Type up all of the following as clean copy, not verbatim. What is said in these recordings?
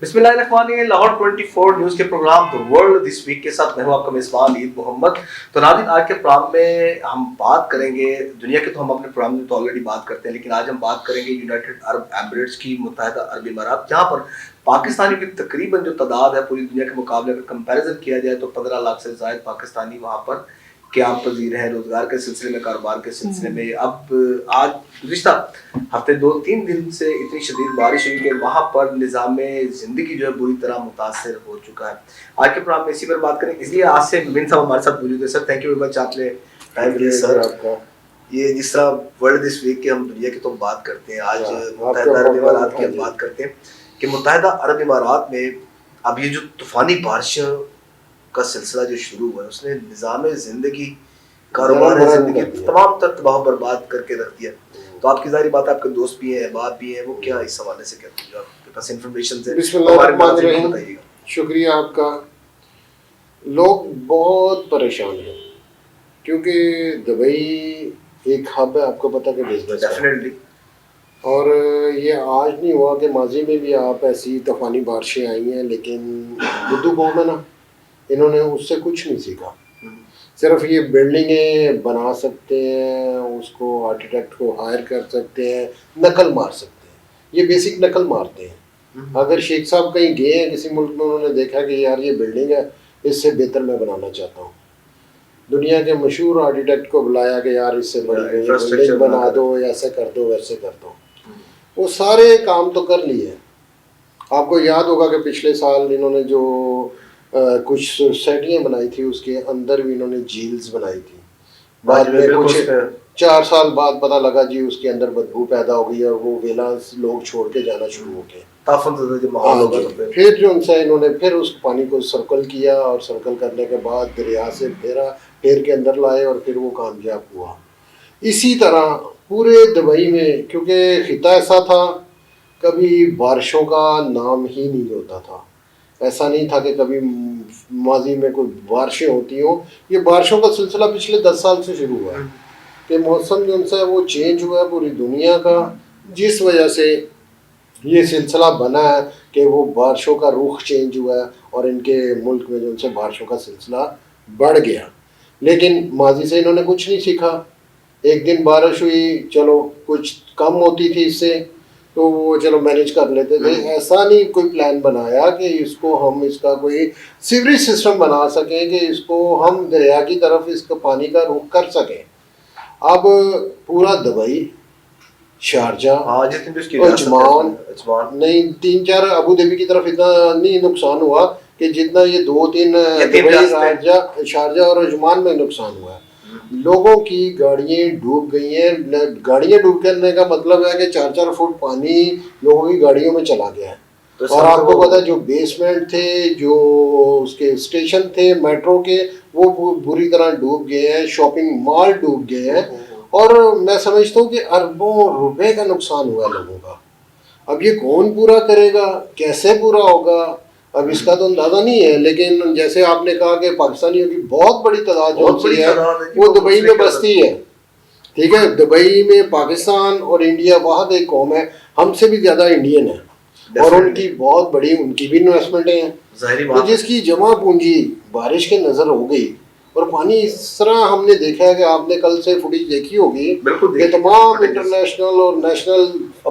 بسم اللہ الرحمن الرحیم. لاہور 24 نیوز کے programme the world this week کے ساتھ میں ہوں آپ کا میزبان عید محمد. تو ناظرین، آج کے پروگرام میں ہم بات کریں گے دنیا کے، تو ہم اپنے پروگرام میں تو آلریڈی بات کرتے ہیں، لیکن آج ہم بات کریں گے یونائٹڈ عرب ایمریٹس کی، متحدہ عرب امارات، جہاں پر پاکستانیوں کی تقریباً جو تعداد ہے پوری دنیا کے مقابلے اگر کمپیریزن کیا جائے تو 15 لاکھ سے زائد پاکستانی وہاں پر قیام پذیر ہیں روزگار کے سلسلے میں، کاروبار کے سلسلے میں. اب آج گزشتہ ہفتے 2-3 دن سے اتنی شدید بارش ہوئی کہ وہاں پر نظام زندگی جو ہے بری طرح متاثر ہو چکا ہے. آج کے پروگرام میں اسی پر بات کریں، اس لیے آج سے مبین صاحب ہمارے ساتھ موجود ہے. Sir thank you very much, آپ نے ٹائم دیا سر. آپ کا یہ جس طرح ورلڈ دس ویک کے ہم دنیا کی تو بات کرتے ہیں، آج متحدہ عرب امارات کی ہم بات کرتے ہیں کہ متحدہ عرب امارات میں اب یہ جو طوفانی بارشوں کا سلسلہ جو شروع ہوا ہے اس نے نظام زندگی، کاروبار زندگی تمام تر تباہ و برباد کر کے رکھ دیا. تو آپ کی ظاہری بات ہے، آپ کے دوست بھی ہیں، احباب بھی ہیں، وہ کیا اس حوالے سے کہتے ہیں جو آپ کے پاس انفارمیشن ہے؟ بسم اللہ الرحمن الرحیم. شکریہ آپ کا. لوگ بہت پریشان ہیں کیونکہ دبئی ایک ہب ہے، آپ کو پتہ کہ بزنس ڈیفینیٹلی. اور یہ آج نہیں ہوا کہ ماضی میں بھی آپ ایسی طوفانی بارشیں آئی ہیں، لیکن بدو قوم ہے نا، انہوں نے اس سے کچھ نہیں سیکھا. صرف یہ بلڈنگیں بنا سکتے ہیں، اس کو آرکیٹیکٹ کو ہائر کر سکتے ہیں، نقل مار سکتے ہیں. یہ بیسک نقل مارتے ہیں. اگر شیخ صاحب کہیں گئے ہیں کسی ملک میں، انہوں نے دیکھا کہ یار یہ بلڈنگ ہے، اس سے بہتر میں بنانا چاہتا ہوں، دنیا کے مشہور آرکیٹیکٹ کو بلایا کہ یار اس سے بڑی بلڈنگ بنا دو، ایسے کر دو، ویسے کر دو. وہ سارے کام تو کر لیے. آپ کو یاد ہوگا کہ پچھلے سال انہوں نے جو کچھ سوسائٹیاں بنائی تھی، اس کے اندر بھی انہوں نے جھیلز بنائی تھی. بعد میں کچھ 4 سال بعد پتہ لگا جی اس کے اندر بدبو پیدا ہو گئی اور وہ ویلاز لوگ چھوڑ کے جانا شروع ہو گئے. پھر جو ان سے انہوں نے پھر اس پانی کو سرکل کیا، اور سرکل کرنے کے بعد دریا سے پھیر کے اندر لائے، اور پھر وہ کامیاب ہوا. اسی طرح پورے دبئی میں، کیونکہ خطہ ایسا تھا کبھی بارشوں کا نام ہی نہیں ہوتا تھا. ایسا نہیں تھا کہ کبھی ماضی میں کوئی بارشیں ہوتی ہوں. یہ بارشوں کا سلسلہ پچھلے 10 سال سے شروع ہوا ہے کہ موسم جو ان سے وہ چینج ہوا ہے پوری دنیا کا، جس وجہ سے یہ سلسلہ بنا ہے کہ وہ بارشوں کا رخ چینج ہوا ہے، اور ان کے ملک میں جو ان سے بارشوں کا سلسلہ بڑھ گیا. لیکن ماضی سے انہوں نے کچھ نہیں سیکھا. ایک دن بارش ہوئی، چلو کچھ کم ہوتی تھی اس سے تو وہ چلو مینیج کر لیتے تھے. ایسا نہیں کوئی پلان بنایا کہ اس کو ہم اس کا کوئی سیوریج سسٹم بنا سکیں کہ اس کو ہم دریا کی طرف اس کا پانی کا رخ کر سکیں. اب پورا دبئی، شارجہ، عجمان، نہیں 3-4 ابو دھابی کی طرف اتنا نہیں نقصان ہوا کہ جتنا یہ 2-3 دبئی، شارجہ اور عجمان میں نقصان ہوا ہے. لوگوں کی گاڑیاں ڈوب گئی ہیں. گاڑیاں ڈوب کرنے کا مطلب ہے کہ 4-4 فٹ پانی لوگوں کی گاڑیوں میں چلا گیا ہے. اور آپ کو پتا جو بیسمنٹ تھے، جو اس کے اسٹیشن تھے میٹرو کے، وہ بری طرح ڈوب گئے ہیں. شاپنگ مال ڈوب گئے ہیں. اور میں سمجھتا ہوں کہ اربوں روپے کا نقصان ہوا لوگوں کا. اب یہ کون پورا کرے گا، کیسے پورا ہوگا، اب اس کا تو اندازہ نہیں ہے. لیکن جیسے آپ نے کہا کہ پاکستانیوں کی بہت بڑی تعداد جو ہے وہ دبئی میں بستی ہے. ٹھیک ہے، دبئی میں پاکستان اور انڈیا واحد ایک قوم ہے. ہم سے بھی زیادہ انڈین ہیں، اور ان کی بہت بڑی، ان کی بھی انویسٹمنٹیں ہیں. تو جس کی جمع پونجی بارش کے نظر ہو گئی، اور پانی اس طرح ہم نے دیکھا ہے کہ آپ نے کل سے فوٹیج دیکھی ہوگی کہ تمام انٹرنیشنل اور نیشنل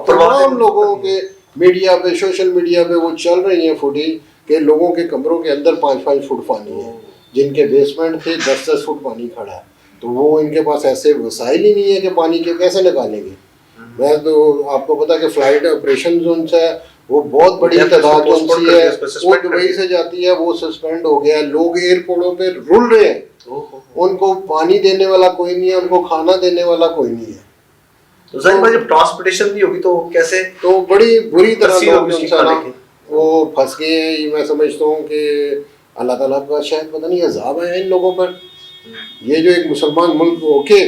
تمام لوگوں کے میڈیا پہ، سوشل میڈیا پہ وہ چل رہی ہیں فوٹیج کہ لوگوں کے کمروں کے اندر 5-5 فٹ پانی ہے، جن کے بیسمنٹ تھے 10-10 فٹ پانی کھڑا ہے. تو وہ ان کے پاس ایسے وسائل ہی نہیں ہے کہ پانی کے کیسے نکالیں گے. میں تو آپ کو پتا کہ فلائٹ آپریشن زون سے وہ بہت بڑی تعداد جو سی ہے وہ دبئی سے جاتی ہے، وہ سسپینڈ ہو گیا ہے. لوگ ایئرپورٹوں پہ رول رہے ہیں، ان کو پانی دینے والا کوئی نہیں ہے، ان کو کھانا دینے والا کوئی نہیں ہے. تو جب ٹرانسپورٹیشن نہیں ہوگی تو کیسے؟ تو بڑی بری طرح لوگ وہ پھنس گئے ہیں. میں سمجھتا ہوں کہ اللہ تعالیٰ کا شاید پتہ نہیں عذاب ہے ان لوگوں پر. یہ جو ایک مسلمان ملک اوکے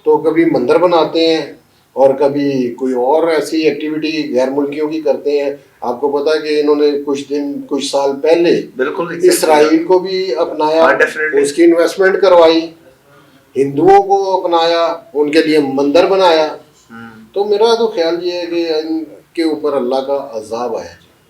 تو کبھی مندر بناتے ہیں اور کبھی کوئی اور ایسی ایکٹیویٹی غیر ملکیوں کی کرتے ہیں. آپ کو پتا کہ انہوں نے کچھ سال پہلے اسرائیل کو بھی اپنایا، اس کی انویسٹمنٹ کروائی، ہندوؤں کو اپنایا، ان کے لیے مندر بنایا. تو میرا تو خیال یہ ہے کہ ان کے اوپر اللہ کا عذاب آیا.